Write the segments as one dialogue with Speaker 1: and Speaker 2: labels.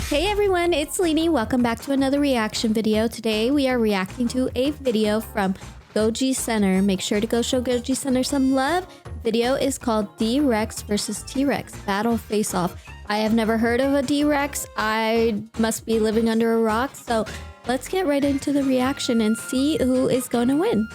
Speaker 1: Hey everyone, it's Leanie. Welcome back to another reaction video. Today we are reacting to a video from Goji Center. Make sure to go show Goji Center some love. The video is called D-Rex versus T-Rex Battle Faceoff. I have never heard of a D-Rex. I must be living under a rock. So let's get right into the reaction and see who is going to win.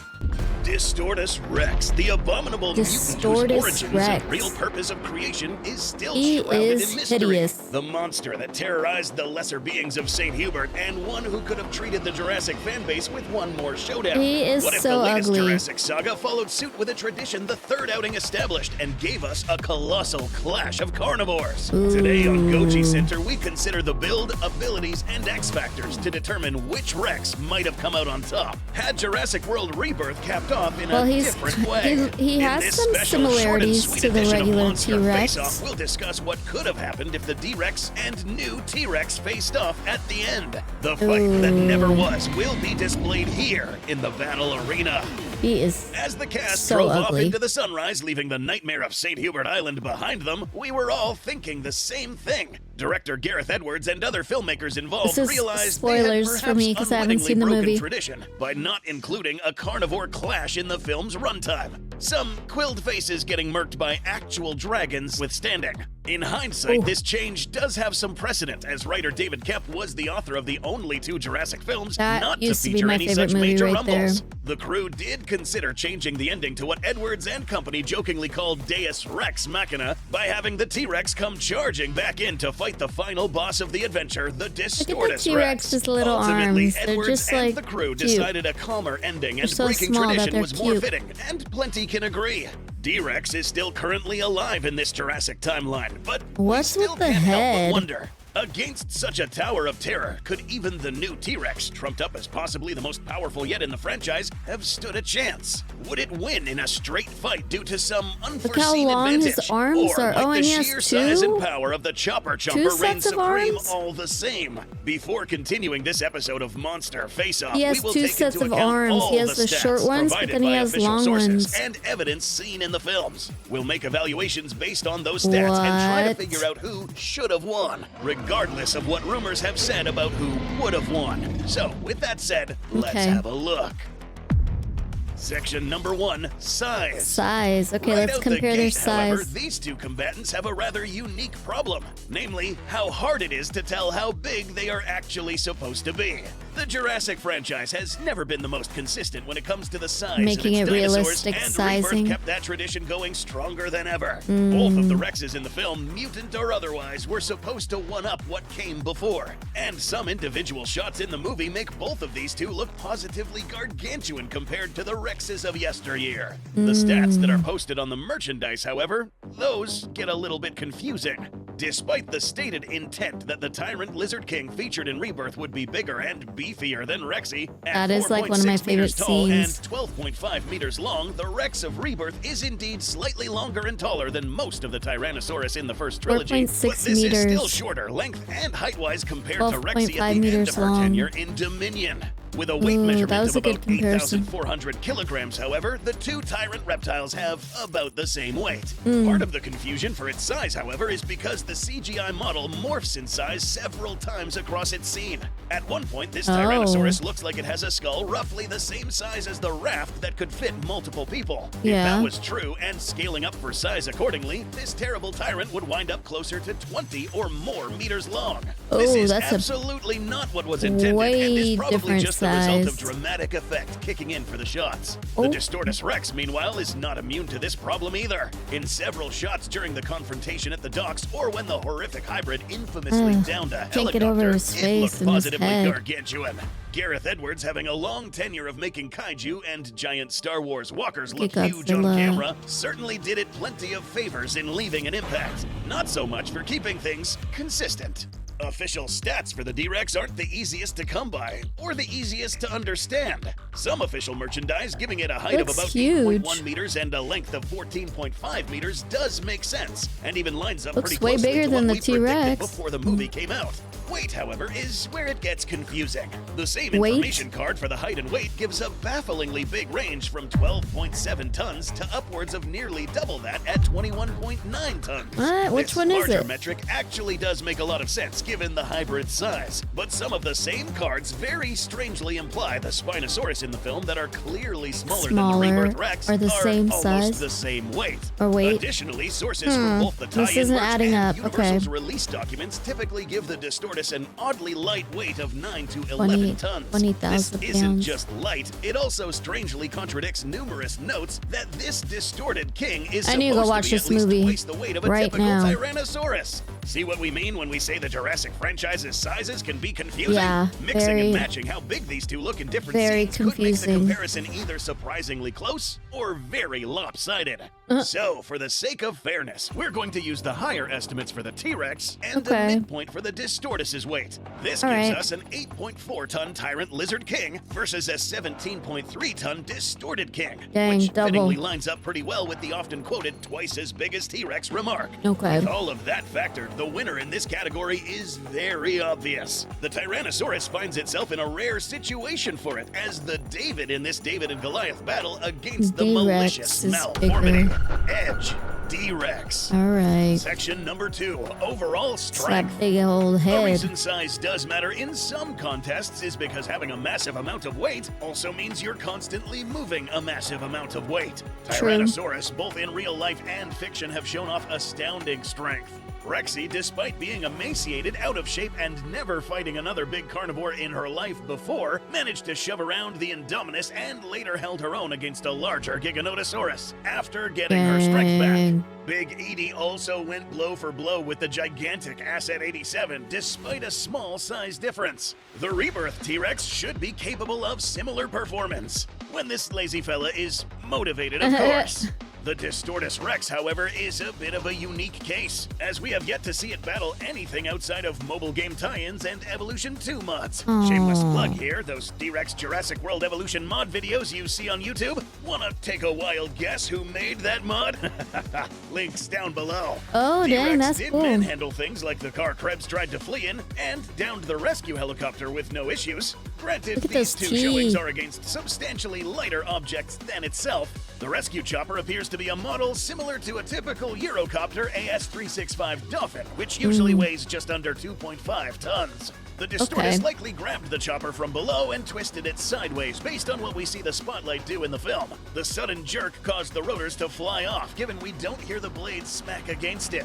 Speaker 2: Dinosaurus Rex, the abominable mutant whose origins and real purpose of creation is still shrouded in mystery.
Speaker 1: Hideous.
Speaker 2: The monster that terrorized the lesser beings of St. Hubert, and one who could have treated the Jurassic fanbase with one more showdown.
Speaker 1: He is
Speaker 2: what if
Speaker 1: so
Speaker 2: the latest
Speaker 1: ugly.
Speaker 2: Jurassic saga followed suit with a tradition the third outing established and gave us a colossal clash of carnivores?
Speaker 1: Ooh.
Speaker 2: Today on Goji Center, we consider the build, abilities, and X factors to determine which Rex might have come out on top. Had Jurassic World Rebirth capped off in a different way.
Speaker 1: He has some similarities to the regular T-Rex.
Speaker 2: We'll discuss what could have happened if the D-Rex and new T-Rex faced off at the end. The fight that never was will be displayed here in the battle arena.
Speaker 1: He is
Speaker 2: As the cast
Speaker 1: so
Speaker 2: drove
Speaker 1: ugly.
Speaker 2: off into the sunrise, leaving the nightmare of St. Hubert Island behind them, we were all thinking the same thing. Director Gareth Edwards and other filmmakers involved realized
Speaker 1: spoilers
Speaker 2: they had
Speaker 1: for me because I haven't seen the movie.
Speaker 2: Tradition by not including a carnivore clash in the film's runtime. Some quilled faces getting murked by actual dragons withstanding. In hindsight, this change does have some precedent, as writer David Koepp was the author of the only two Jurassic films not to feature any such major rumbles. The crew did consider changing the ending to what Edwards and company jokingly called Deus Rex Machina by having the T-Rex come charging back in to fight the final boss of the adventure, the Dinosaur Rex.
Speaker 1: Just little
Speaker 2: Ultimately,
Speaker 1: arms.
Speaker 2: Edwards
Speaker 1: They're just
Speaker 2: and
Speaker 1: like
Speaker 2: the crew
Speaker 1: cute.
Speaker 2: decided a calmer ending, and
Speaker 1: so
Speaker 2: breaking
Speaker 1: small that
Speaker 2: tradition
Speaker 1: they're
Speaker 2: was more
Speaker 1: cute.
Speaker 2: fitting, and plenty can agree. D-Rex is still currently alive in this Jurassic timeline, but
Speaker 1: What's
Speaker 2: we still
Speaker 1: with the
Speaker 2: can't help but
Speaker 1: head?
Speaker 2: wonder. Against such a tower of terror, could even the new T-Rex, trumped up as possibly the most powerful yet in the franchise, have stood a chance? Would it win in a straight fight due to some unforeseen advantage?
Speaker 1: His arms
Speaker 2: or
Speaker 1: are.
Speaker 2: might
Speaker 1: Oh,
Speaker 2: the
Speaker 1: and he has
Speaker 2: sheer size and
Speaker 1: two
Speaker 2: power of the Chopper Chomper reign
Speaker 1: sets of
Speaker 2: supreme
Speaker 1: arms?
Speaker 2: all the same? Before continuing this episode of Monster Face-Off,
Speaker 1: He has
Speaker 2: we will
Speaker 1: two
Speaker 2: take
Speaker 1: sets
Speaker 2: into
Speaker 1: of
Speaker 2: account
Speaker 1: arms.
Speaker 2: all
Speaker 1: He has the
Speaker 2: stats
Speaker 1: short ones, but
Speaker 2: provided
Speaker 1: then he
Speaker 2: by
Speaker 1: has
Speaker 2: official
Speaker 1: long
Speaker 2: sources
Speaker 1: ones.
Speaker 2: and evidence seen in the films. We'll make evaluations based on those stats and try to figure out who should have won, regardless of what rumors have said about who would have won. So, with that said, let's have a look. Section number 1, size.
Speaker 1: Size. Okay, let's compare their size.
Speaker 2: However, these two combatants have a rather unique problem, namely how hard it is to tell how big they are actually supposed to be. The Jurassic franchise has never been the most consistent when it comes to the size
Speaker 1: Making
Speaker 2: of its
Speaker 1: it
Speaker 2: dinosaurs,
Speaker 1: realistic
Speaker 2: and
Speaker 1: sizing.
Speaker 2: Rebirth kept that tradition going stronger than ever. Both of the Rexes in the film, mutant or otherwise, were supposed to one-up what came before. And some individual shots in the movie make both of these two look positively gargantuan compared to the Rexes of yesteryear. The stats that are posted on the merchandise, however, those get a little bit confusing. Despite the stated intent that the Tyrant Lizard King featured in Rebirth would be bigger and beefier than Rexy, at
Speaker 1: That is like one of my
Speaker 2: 4.6
Speaker 1: favorite
Speaker 2: meters tall and
Speaker 1: scenes.
Speaker 2: 12.5 meters long, the Rex of Rebirth is indeed slightly longer and taller than most of the Tyrannosaurus in the first trilogy,
Speaker 1: 4.6
Speaker 2: but this
Speaker 1: meters.
Speaker 2: is still shorter length and height-wise compared to Rexy
Speaker 1: 12.5
Speaker 2: at the end
Speaker 1: meters
Speaker 2: of her
Speaker 1: long.
Speaker 2: tenure in Dominion. With a weight
Speaker 1: That
Speaker 2: measurement
Speaker 1: was
Speaker 2: of
Speaker 1: a good
Speaker 2: about
Speaker 1: comparison.
Speaker 2: 8,400 kilograms, however, the two tyrant reptiles have about the same weight. Part of the confusion for its size, however, is because the CGI model morphs in size several times across its scene. At one point, this Tyrannosaurus looks like it has a skull roughly the same size as the raft that could fit multiple people. If that was true, and scaling up for size accordingly, this terrible tyrant would wind up closer to 20 or more meters long. This is absolutely not what was intended, and is probably just the result of dramatic effect kicking in for the shots. The Dinosaurus Rex, meanwhile, is not immune to this problem either. In several shots during the confrontation at the docks, or when the horrific hybrid infamously downed a helicopter, it looked positively gargantuan. Gareth Edwards, having a long tenure of making kaiju and giant Star Wars walkers look huge on camera, certainly did it plenty of favors in leaving an impact. Not so much for keeping things consistent. Official stats for the D-Rex aren't the easiest to come by, or the easiest to understand. Some official merchandise giving it a height of about 8.1 meters and a length of 14.5 meters does make sense, and even lines up pretty closely
Speaker 1: way bigger
Speaker 2: to
Speaker 1: than
Speaker 2: what
Speaker 1: the
Speaker 2: we predicted
Speaker 1: T-Rex
Speaker 2: before the movie came out. Weight, however, is where it gets confusing. The same information card for the height and weight gives a bafflingly big range from 12.7 tons to upwards of nearly double that at 21.9 tons.
Speaker 1: What? Which one is it?
Speaker 2: This larger metric actually does make a lot of sense, given the hybrid size. But some of the same cards very strangely imply the Spinosaurus in the film that are clearly smaller than the Rebirth Rex
Speaker 1: or the same
Speaker 2: almost
Speaker 1: size?
Speaker 2: the same weight.
Speaker 1: Or weight?
Speaker 2: Additionally, sources from both the
Speaker 1: This
Speaker 2: tie-in
Speaker 1: isn't
Speaker 2: merch
Speaker 1: adding
Speaker 2: and
Speaker 1: up.
Speaker 2: Universal's
Speaker 1: Okay.
Speaker 2: release documents typically give the Distortus an oddly light weight of 9 to 11
Speaker 1: 20
Speaker 2: tons.
Speaker 1: 20,000
Speaker 2: This isn't
Speaker 1: pounds.
Speaker 2: just light, it also strangely contradicts numerous notes that this distorted king is
Speaker 1: I need to go
Speaker 2: supposed
Speaker 1: watch
Speaker 2: to be
Speaker 1: this
Speaker 2: at least
Speaker 1: movie
Speaker 2: twice the weight of a
Speaker 1: right
Speaker 2: typical
Speaker 1: now.
Speaker 2: Tyrannosaurus. See what we mean when we say the Jurassic franchise's sizes can be confusing?
Speaker 1: Yeah,
Speaker 2: Mixing
Speaker 1: very-
Speaker 2: and matching how big these two look in different
Speaker 1: very
Speaker 2: scenes could make the
Speaker 1: confusing.
Speaker 2: comparison either surprisingly close or very lopsided. So, for the sake of fairness, we're going to use the higher estimates for the T-Rex and the
Speaker 1: Okay.
Speaker 2: midpoint for the Distortus's weight. This
Speaker 1: All
Speaker 2: gives
Speaker 1: right.
Speaker 2: us an 8.4-ton Tyrant Lizard King versus a 17.3-ton Distorted King,
Speaker 1: Dang,
Speaker 2: which
Speaker 1: double.
Speaker 2: fittingly lines up pretty well with the often quoted twice as big as T-Rex remark.
Speaker 1: Okay.
Speaker 2: With all of that factored, the winner in this category is very obvious. The Tyrannosaurus finds itself in a rare situation for it, as the David in this David and Goliath battle against the
Speaker 1: D-Rex
Speaker 2: malicious
Speaker 1: is
Speaker 2: malformity.
Speaker 1: bigger.
Speaker 2: Edge. D-Rex.
Speaker 1: All right.
Speaker 2: Section number 2, overall
Speaker 1: It's
Speaker 2: strength.
Speaker 1: that big old
Speaker 2: The
Speaker 1: head.
Speaker 2: reason size does matter in some contests is because having a massive amount of weight also means you're constantly moving a massive amount of weight.
Speaker 1: True.
Speaker 2: Tyrannosaurus, both in real life and fiction, have shown off astounding strength. Rexy, despite being emaciated, out of shape, and never fighting another big carnivore in her life before, managed to shove around the Indominus and later held her own against a larger Giganotosaurus after getting her strength
Speaker 1: Dang.
Speaker 2: back. Big Edie also went blow for blow with the gigantic Asset 87, despite a small size difference. The Rebirth T-Rex should be capable of similar performance, when this lazy fella is motivated, of course. The Distortus Rex, however, is a bit of a unique case, as we have yet to see it battle anything outside of mobile game tie-ins and Evolution 2 mods. Shameless plug here, those D-Rex Jurassic World Evolution mod videos you see on YouTube. Wanna take a wild guess who made that mod? Links down below.
Speaker 1: Oh, dang,
Speaker 2: D-Rex
Speaker 1: that's
Speaker 2: did
Speaker 1: cool.
Speaker 2: manhandle things like the car Krebs tried to flee in, and downed the rescue helicopter with no issues. Granted,
Speaker 1: Look at
Speaker 2: these
Speaker 1: those
Speaker 2: two showings
Speaker 1: teeth.
Speaker 2: are against substantially lighter objects than itself. The rescue chopper appears to be a model similar to a typical Eurocopter AS-365 Dolphin, which usually weighs just under 2.5 tons. The Distortus
Speaker 1: Okay.
Speaker 2: likely grabbed the chopper from below and twisted it sideways based on what we see the spotlight do in the film. The sudden jerk caused the rotors to fly off, given we don't hear the blades smack against it.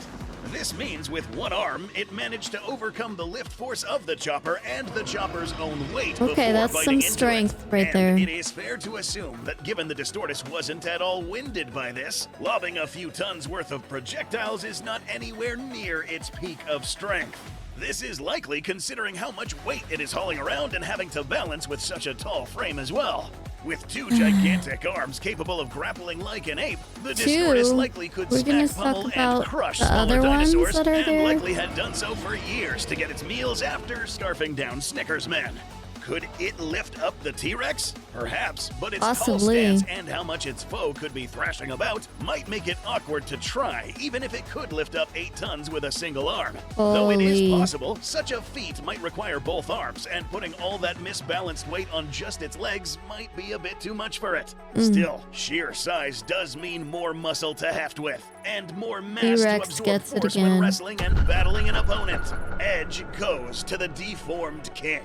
Speaker 2: This means with one arm, it managed to overcome the lift force of the chopper and the chopper's own weight
Speaker 1: Okay,
Speaker 2: before
Speaker 1: that's
Speaker 2: biting
Speaker 1: some
Speaker 2: into
Speaker 1: strength
Speaker 2: it.
Speaker 1: right
Speaker 2: And
Speaker 1: there.
Speaker 2: it is fair to assume that given the Distortus wasn't at all winded by this, lobbing a few tons worth of projectiles is not anywhere near its peak of strength. This is likely considering how much weight it is hauling around and having to balance with such a tall frame as well. With two gigantic arms capable of grappling like an ape, the Distortus likely could
Speaker 1: We're gonna
Speaker 2: smack, pummel,
Speaker 1: talk
Speaker 2: and
Speaker 1: about
Speaker 2: crush
Speaker 1: the
Speaker 2: smaller
Speaker 1: other ones
Speaker 2: dinosaurs,
Speaker 1: that are
Speaker 2: and
Speaker 1: there.
Speaker 2: likely had done so for years to get its meals after scarfing down Snickers Men. Could it lift up the T-Rex? Perhaps, but its tall
Speaker 1: Possibly.
Speaker 2: stance and how much its foe could be thrashing about might make it awkward to try, even if it could lift up 8 tons with a single arm. Though it is
Speaker 1: Holy.
Speaker 2: possible, such a feat might require both arms, and putting all that misbalanced weight on just its legs might be a bit too much for it. Still, sheer size does mean more muscle to heft with, and more mass to
Speaker 1: T-Rex
Speaker 2: absorb
Speaker 1: gets it
Speaker 2: force when
Speaker 1: again.
Speaker 2: wrestling and battling an opponent. Edge goes to the deformed king.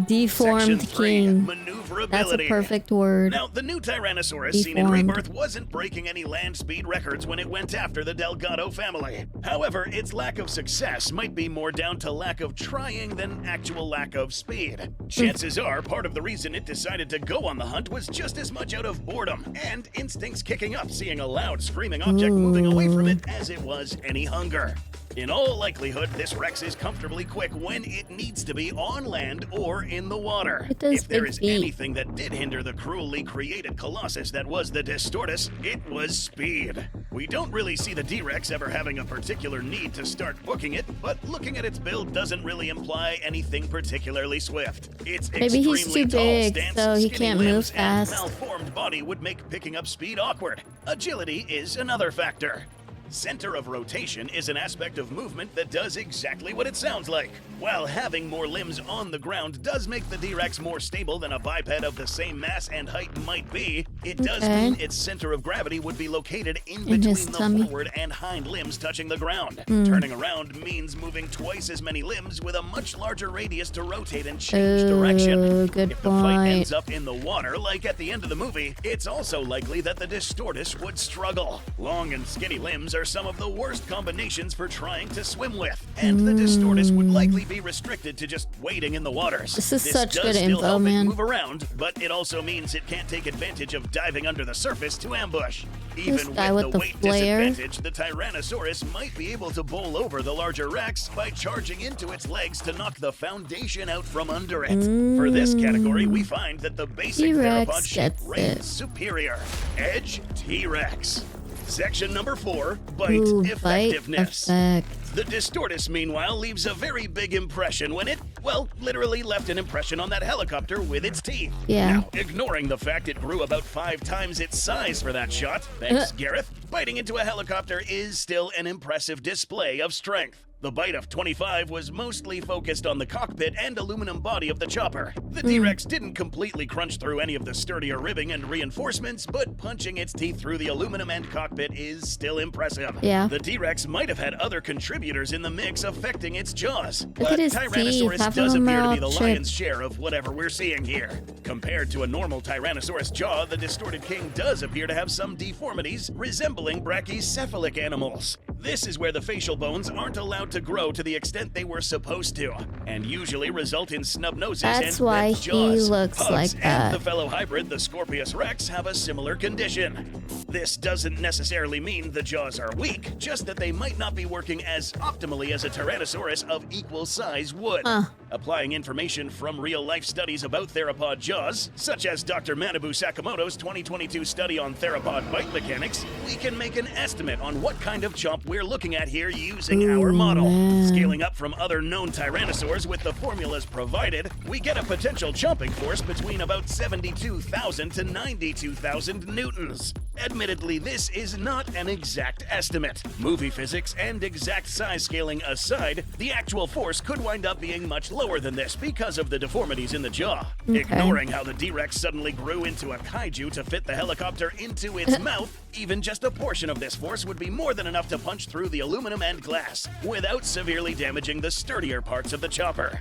Speaker 1: Deformed
Speaker 2: Section 3,
Speaker 1: king.
Speaker 2: maneuverability.
Speaker 1: That's a perfect word.
Speaker 2: Now, the new Tyrannosaurus seen in
Speaker 1: Deformed.
Speaker 2: Rebirth wasn't breaking any land speed records when it went after the Delgado family. However, its lack of success might be more down to lack of trying than actual lack of speed. Chances are part of the reason it decided to go on the hunt was just as much out of boredom and instincts kicking up seeing a loud screaming object moving away from it as it was any hunger. In all likelihood, this Rex is comfortably quick when it needs to be on land or in the water.
Speaker 1: It does
Speaker 2: If there
Speaker 1: big
Speaker 2: is
Speaker 1: feet.
Speaker 2: anything that did hinder the cruelly created colossus that was the Distortus, it was speed. We don't really see the D-Rex ever having a particular need to start booking it, but looking at its build doesn't really imply anything particularly swift. Its
Speaker 1: Maybe he's
Speaker 2: extremely
Speaker 1: too
Speaker 2: tall
Speaker 1: big,
Speaker 2: stance,
Speaker 1: so he
Speaker 2: skinny
Speaker 1: can't move
Speaker 2: limbs, and
Speaker 1: fast.
Speaker 2: malformed body would make picking up speed awkward. Agility is another factor. Center of rotation is an aspect of movement that does exactly what it sounds like. While having more limbs on the ground does make the D-Rex more stable than a biped of the same mass and height might be, It does mean its center of gravity would be located in between the forward and hind limbs touching the ground. Turning around means moving twice as many limbs with a much larger radius to rotate and change direction. If the fight ends up in the water, like at the end of the movie, it's also likely that the Distortus would struggle. Long and skinny limbs are some of the worst combinations for trying to swim with, and the Distortus would likely be restricted to just wading in the waters.
Speaker 1: This is such good
Speaker 2: still
Speaker 1: info,
Speaker 2: help
Speaker 1: man.
Speaker 2: It move around, but it also means it can't take advantage of diving under the surface to ambush. Even with the weight disadvantage, the Tyrannosaurus might be able to bowl over the larger Rex by charging into its legs to knock the foundation out from under it. For this category, we find that the basic theropod shape reigns superior. Edge T-Rex. Section number 4, Bite Effectiveness. The Distortus, meanwhile, leaves a very big impression when it, well, literally left an impression on that helicopter with its teeth. Now, ignoring the fact it grew about 5 times its size for that shot, thanks Gareth, biting into a helicopter is still an impressive display of strength. The bite of 25 was mostly focused on the cockpit and aluminum body of the chopper. The T-Rex didn't completely crunch through any of the sturdier ribbing and reinforcements, but punching its teeth through the aluminum and cockpit is still impressive. The T-Rex might have had other contributors in the mix affecting its jaws, but Tyrannosaurus does appear to be the lion's share of whatever we're seeing here. Compared to a normal Tyrannosaurus jaw, the distorted king does appear to have some deformities resembling brachycephalic animals. This is where the facial bones aren't allowed to grow to the extent they were supposed to, and usually result in snub noses and bent jaws. Pugs and the fellow hybrid, the Scorpius Rex, have a similar condition. This doesn't necessarily mean the jaws are weak, just that they might not be working as optimally as a Tyrannosaurus of equal size would. Applying information from real-life studies about theropod jaws, such as Dr. Manabu Sakamoto's 2022 study on theropod bite mechanics, we can make an estimate on what kind of chomp we're looking at here using our model. Scaling up from other known tyrannosaurs with the formulas provided, we get a potential chomping force between about 72,000 to 92,000 newtons. Admittedly, this is not an exact estimate. Movie physics and exact size scaling aside, the actual force could wind up being much lower than this because of the deformities in the jaw. Ignoring how the D-Rex suddenly grew into a kaiju to fit the helicopter into its mouth, even just a portion of this force would be more than enough to punch through the aluminum and glass without severely damaging the sturdier parts of the chopper.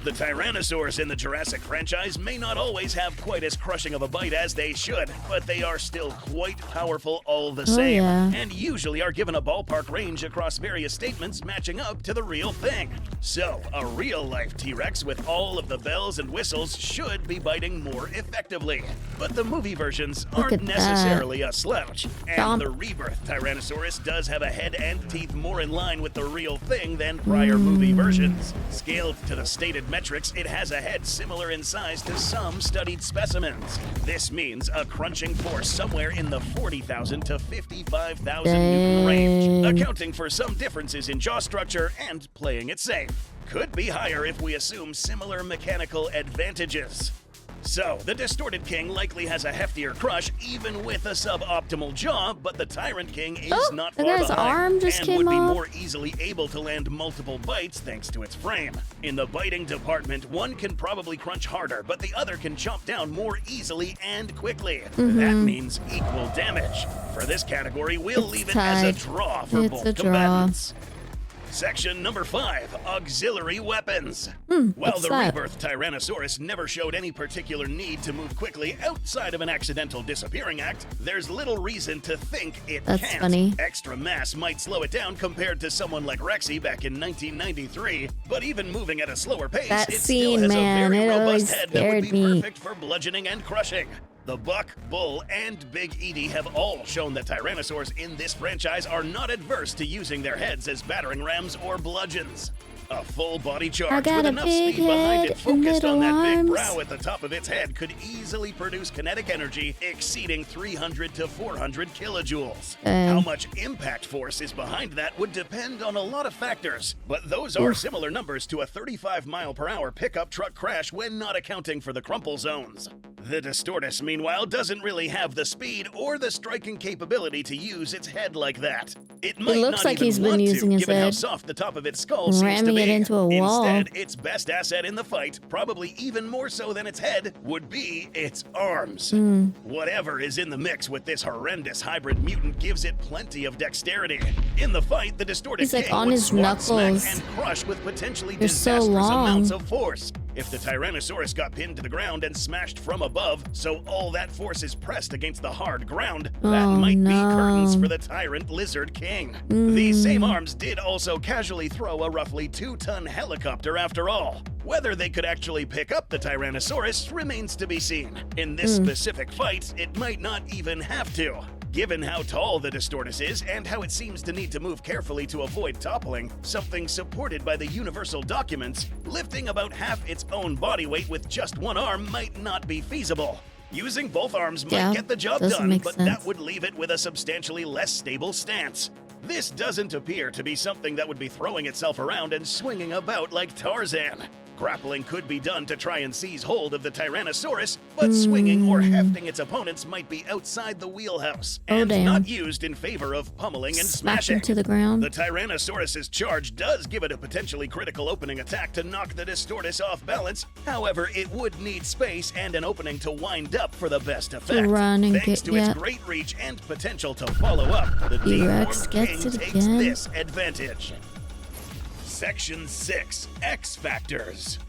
Speaker 2: The Tyrannosaurs in the Jurassic franchise may not always have quite as crushing of a bite as they should, but they are still quite powerful all the same, and usually are given a ballpark range across various statements matching up to the real thing. So, a real-life T-Rex with all of the bells and whistles should be biting more effectively. But the movie versions aren't necessarily a slouch, and the rebirth Tyrannosaurus does have a head and teeth more in line with the real thing than prior movie versions. Scaled to the stated metrics, it has a head similar in size to some studied specimens. This means a crunching force somewhere in the 40,000 to 55,000 newton range, accounting for some differences in jaw structure and playing it safe. Could be higher if we assume similar mechanical advantages. So, the Distorted King likely has a heftier crush, even with a suboptimal jaw, but the Tyrant King is not far behind,
Speaker 1: arm just
Speaker 2: and would be more easily able to land multiple bites thanks to its frame. In the biting department, one can probably crunch harder, but the other can chomp down more easily and quickly. That means equal damage. For this category, we'll leave it as a draw for both combatants. Section number 5, Auxiliary Weapons. While the rebirth Tyrannosaurus never showed any particular need to move quickly outside of an accidental disappearing act, there's little reason to think it can't. Extra mass might slow it down compared to someone like Rexy back in 1993, but even moving at a slower pace, it still has a very robust head that would be perfect for bludgeoning and crushing. The Buck, Bull, and Big Edie have all shown that Tyrannosaurs in this franchise are not adverse to using their heads as battering rams or bludgeons. A full-body charge with enough speed behind it focused on that big brow at the top of its head could easily produce kinetic energy exceeding 300 to 400 kilojoules. How much impact force is behind that would depend on a lot of factors, but those are similar numbers to a 35-mile-per-hour pickup truck crash when not accounting for the crumple zones. The Distortus, meanwhile, doesn't really have the speed or the striking capability to use its head like that. It might
Speaker 1: looks
Speaker 2: not
Speaker 1: like
Speaker 2: even
Speaker 1: he's been
Speaker 2: want
Speaker 1: using
Speaker 2: to,
Speaker 1: his
Speaker 2: given how
Speaker 1: head.
Speaker 2: soft the top of its skull seems to
Speaker 1: Ramming
Speaker 2: be.
Speaker 1: it into a wall.
Speaker 2: Instead, its best asset in the fight, probably even more so than its head, would be its arms. Whatever is in the mix with this horrendous hybrid mutant gives it plenty of dexterity. In the fight, the Distorted
Speaker 1: He's like
Speaker 2: King
Speaker 1: on
Speaker 2: would
Speaker 1: his
Speaker 2: swat, smack,
Speaker 1: knuckles.
Speaker 2: and crush with potentially
Speaker 1: They're so
Speaker 2: disastrous
Speaker 1: long.
Speaker 2: amounts of force. If the Tyrannosaurus got pinned to the ground and smashed from above, so all that force is pressed against the hard ground, that might be curtains for the Tyrant Lizard King. These same arms did also casually throw a roughly 2-ton helicopter after all. Whether they could actually pick up the Tyrannosaurus remains to be seen. In this specific fight, it might not even have to. Given how tall the Distortus is and how it seems to need to move carefully to avoid toppling, something supported by the universal documents, lifting about half its own body weight with just one arm might not be feasible. Using both arms might get the job done, but that would leave it with a substantially less stable stance. This doesn't appear to be something that would be throwing itself around and swinging about like Tarzan. Grappling could be done to try and seize hold of the Tyrannosaurus, but swinging or hefting its opponents might be outside the wheelhouse and not used in favor of pummeling and smashing.
Speaker 1: To the ground.
Speaker 2: The Tyrannosaurus's charge does give it a potentially critical opening attack to knock the Distortus off balance. However, it would need space and an opening to wind up for the best effect. Thanks to its great reach and potential to follow up, the deformed king takes this advantage. Section 6, X Factors.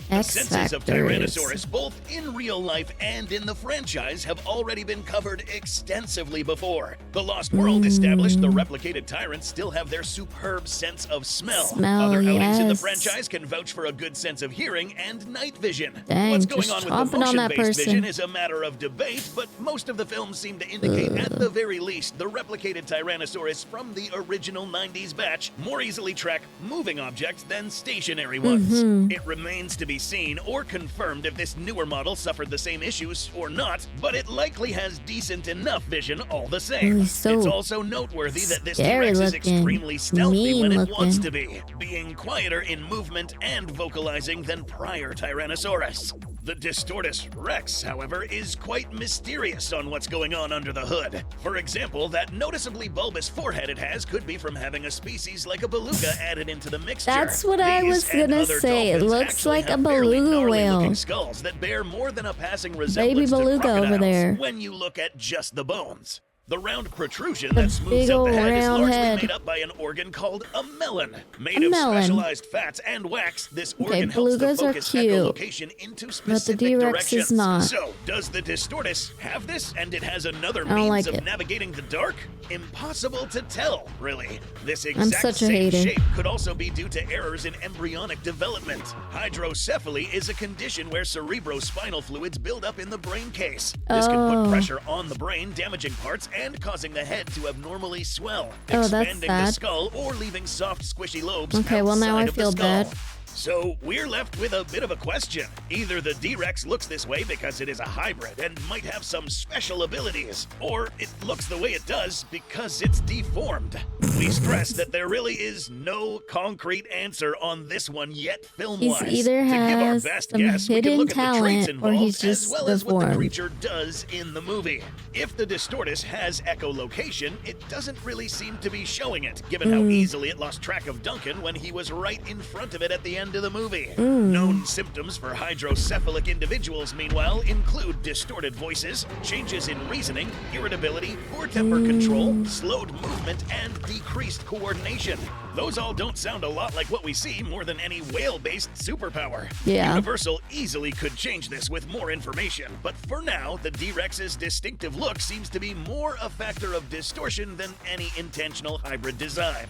Speaker 2: The senses of Tyrannosaurus, both in real life and in the franchise, have already been covered extensively before. The Lost World established the replicated tyrants still have their superb sense of smell. Other outings in the franchise can vouch for a good sense of hearing and night vision. What's going on with the motion-based vision is a matter of debate, but most of the films seem to indicate, at the very least, the replicated Tyrannosaurus from the original 90s batch more easily track moving objects than stationary ones. It remains to be seen or confirmed if this newer model suffered the same issues or not, but it likely has decent enough vision all the same. It's also noteworthy that this T-Rex is extremely stealthy when it wants to be, being quieter in movement and vocalizing than prior Tyrannosaurus. The Distortus Rex, however, is quite mysterious on what's going on under the hood. For example, that noticeably bulbous forehead it has could be from having a species like a beluga added into the mixture.
Speaker 1: That's what I was gonna say. It looks like a beluga whale.
Speaker 2: Skulls that bear more than a passing resemblance
Speaker 1: Baby beluga over there.
Speaker 2: When you look at just the bones. The round protrusion that smooths out the head is largely made up by an organ called a melon. Made of specialized fats and wax, this organ helps to focus echolocation into specific directions. So, does the Distortus have this, and it has another means of navigating the dark? Impossible to tell, really. This exact same shape could also be due to errors in embryonic development. Hydrocephaly is a condition where cerebrospinal fluids build up in the brain case. This can put pressure on the brain, damaging parts and causing the head to abnormally swell, expanding the skull or leaving soft, squishy lobes outside of the skull. So we're left with a bit of a question. Either the D-Rex looks this way because it is a hybrid and might have some special abilities, or it looks the way it does because it's deformed. We stress that there really is no concrete answer on this one yet film-wise.
Speaker 1: He either has some hidden talent or he's just
Speaker 2: as well as what the creature does in the movie. If the Distortus has echolocation, it doesn't really seem to be showing it, given how easily it lost track of Duncan when he was right in front of it at the end of the movie. Known symptoms for hydrocephalic individuals, meanwhile, include distorted voices, changes in reasoning, irritability, poor temper control, slowed movement, and decreased coordination. Those all don't sound a lot like what we see more than any whale-based superpower. Universal easily could change this with more information, but for now, the D-Rex's distinctive look seems to be more a factor of distortion than any intentional hybrid design.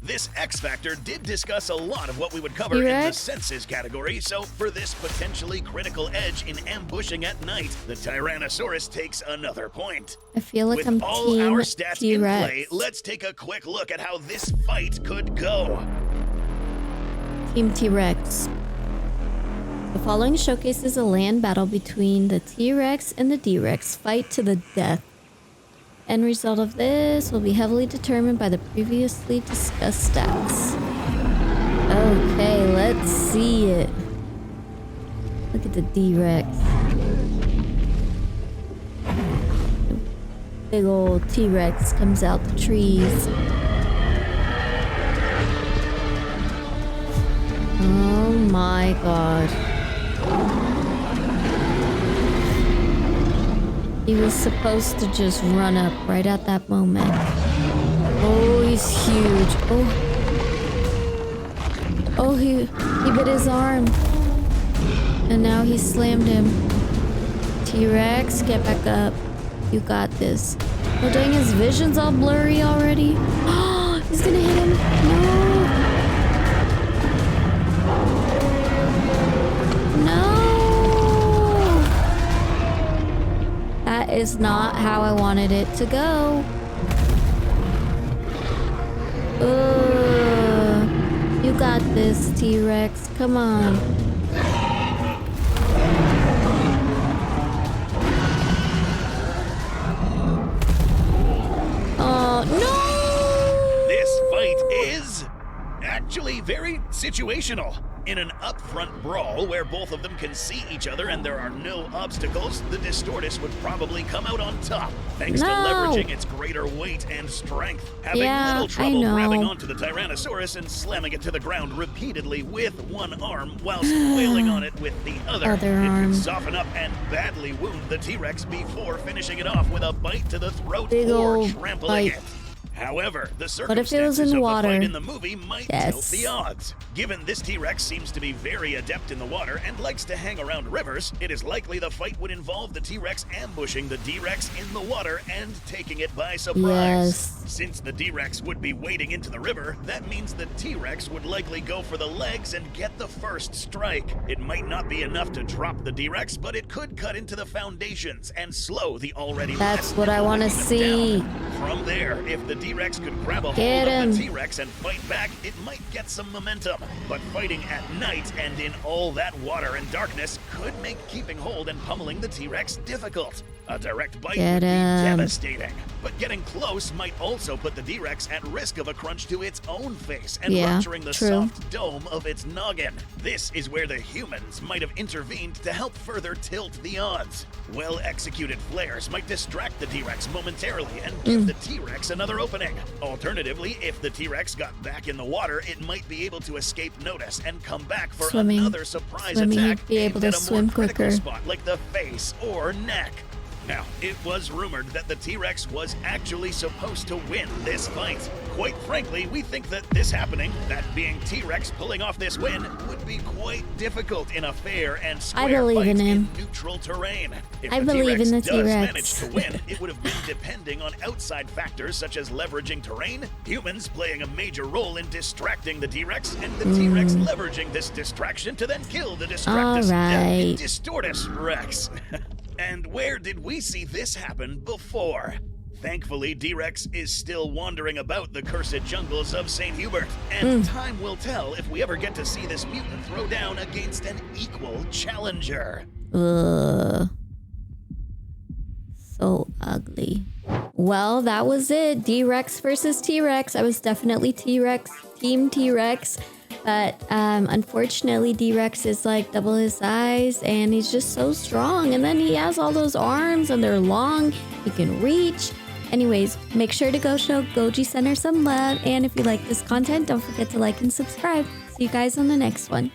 Speaker 2: This X Factor did discuss a lot of what we would cover in the senses category, so for this potentially critical edge in ambushing at night, the Tyrannosaurus takes another point.
Speaker 1: I feel like
Speaker 2: With all our stats in play, let's take a quick look at how this fight could go.
Speaker 1: Team T-Rex. The following showcases a land battle between the T-Rex and the D-Rex fight to the death. End result of this will be heavily determined by the previously discussed stats. Okay, let's see it. Look at the D-Rex. Big old T-Rex comes out the trees. Oh my god. He was supposed to just run up right at that moment. Oh, he's huge. Oh, he bit his arm. And now he slammed him. T-Rex, get back up. You got this. Oh dang, his vision's all blurry already. Oh, he's gonna hit him. No. That is not how I wanted it to go. You got this, T-Rex. Come on. Oh, no!
Speaker 2: This fight is actually very situational. In an upfront brawl where both of them can see each other and there are no obstacles, the Distortus would probably come out on top, thanks to leveraging its greater weight and strength, having little trouble grabbing onto the Tyrannosaurus and slamming it to the ground repeatedly with one arm whilst wailing on it with the other. It can soften up and badly wound the T-Rex before finishing it off with a bite to the throat or trampling it. However, the circumstances of the fight in the movie might tilt the odds. Given this T-Rex seems to be very adept in the water and likes to hang around rivers, it is likely the fight would involve the T-Rex ambushing the D-Rex in the water and taking it by surprise. Since the D-Rex would be wading into the river, that means the T-Rex would likely go for the legs and get the first strike. It might not be enough to drop the D-Rex, but it could cut into the foundations and slow the already
Speaker 1: That's what I want to see.
Speaker 2: From there, if the D-Rex could grab a hold of the T-Rex and fight back, it might get some momentum. But fighting at night and in all that water and darkness could make keeping hold and pummeling the T-Rex difficult. A direct bite would be devastating. But getting close might also put the D-Rex at risk of a crunch to its own face and rupturing the soft dome of its noggin. This is where the humans might have intervened to help further tilt the odds. Well-executed flares might distract the T-Rex momentarily and give the T-Rex another opening. Alternatively, if the T-Rex got back in the water, it might be able to escape notice and come back for another surprise attack aimed at a more critical spot like the face or neck. Now, it was rumored that the T-Rex was actually supposed to win this fight. Quite frankly, we think that this happening, that being T-Rex pulling off this win, would be quite difficult in a fair and square fight in neutral terrain. If the T-Rex does manage to win, it would have been depending on outside factors such as leveraging terrain, humans playing a major role in distracting the T-Rex, and the T-Rex leveraging this distraction to then kill the Distortus Rex. And where did we see this happen before? Thankfully, D-Rex is still wandering about the cursed jungles of St. Hubert, and time will tell if we ever get to see this mutant throw down against an equal challenger.
Speaker 1: So ugly. Well, that was it. D-Rex versus T-Rex. I was definitely Team T-Rex. But unfortunately, D-Rex is like double his size and he's just so strong. And then he has all those arms and they're long. He can reach. Anyways, make sure to go show Goji Center some love. And if you like this content, don't forget to like and subscribe. See you guys on the next one.